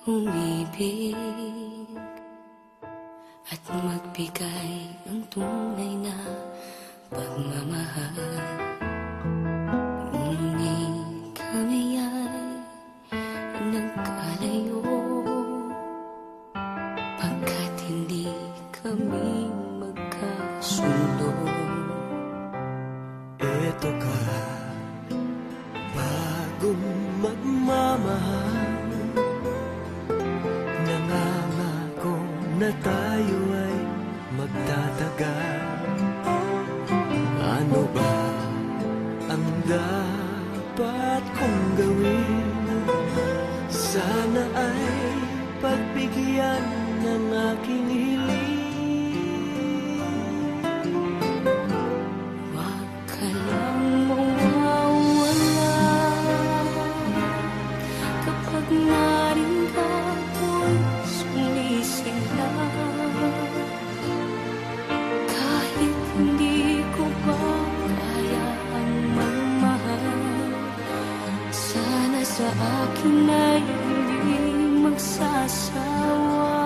umibig at magbigay ng tunay na pagmamahal. Ngunit kami ay nagkalayo pagkat hindi kami magkasundo. Eto ka, bagong magmamahal, nangangako na tayo ay magtatagal. Ano ba ang dapat kong gawin? Sana ay pagbigyan ng aking hiling. Huwag ka lang mawawala kapag naring ako'y sumisigaw. Kahit hindi ko pa kayang magmahal, sana sa akin ay hindi magsasawa.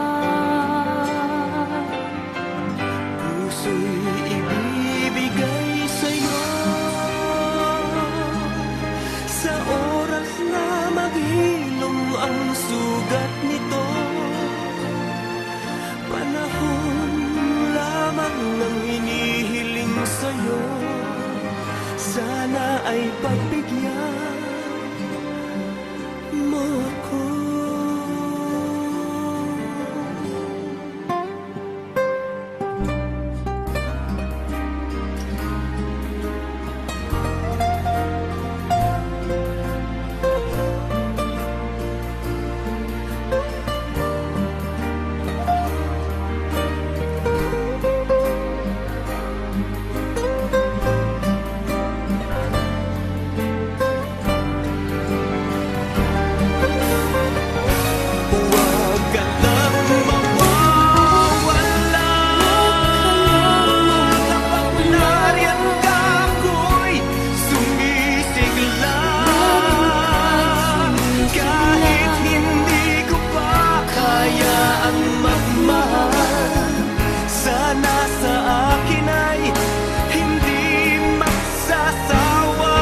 Puso'y ibibigay sa'yo sa oras na maghilom ang sugat nito. Panahon lamang ang hinihiling sa'yo, sana ay pagbigyan mo ako. Huwag ka lang mawawala kapag nariyan ka, ako'y sumisigla. Kahit hindi ko pa kaya ang magmahal, sana sa akin ay hindi magsasawa.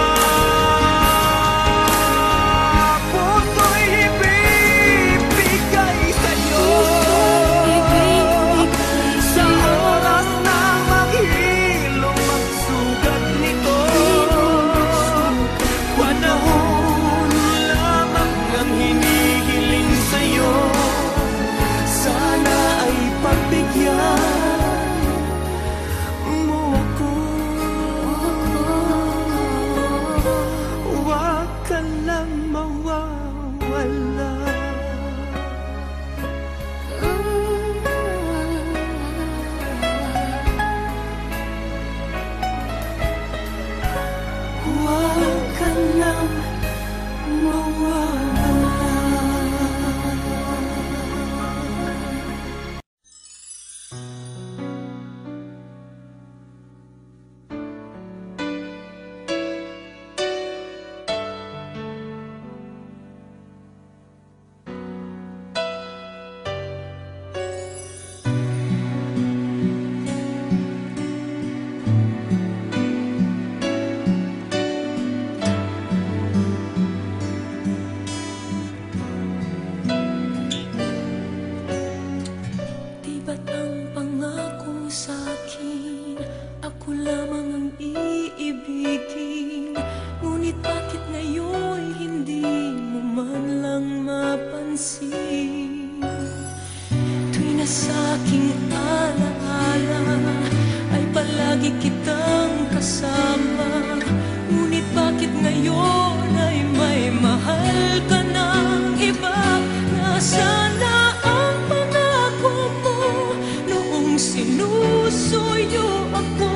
Puso'y ibibigay sa'yo sa oras na maghilom ang sugat nito. Panahon lamang ang hinihiling sa'yo, sana ay pagbigyan mo ako. Huwag ka lang mawawala. Huwag ka lang mawawala. Di ba't ang pangako sa'kin, ako lamang ang iibigin? Ngunit bakit ngayon hindi mo man lang mapansin? Tuwing nasa aking alaala ay palagi kitang kasama. Ngunit bakit ngayon ay may mahal ka ng iba? Nasaan ang pangako mo noong sinusuyo ako?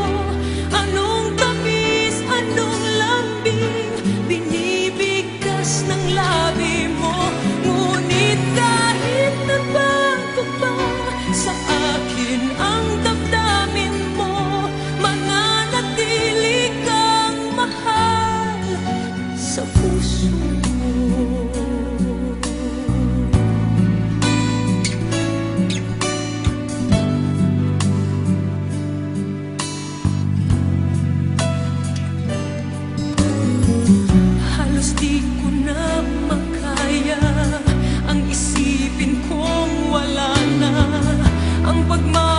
Anong tamis, anong lambing binibigkas ng labi mo? Ngunit kahit nagbago pa sa akin ang damdamin mo, mananatili kang pagmamahal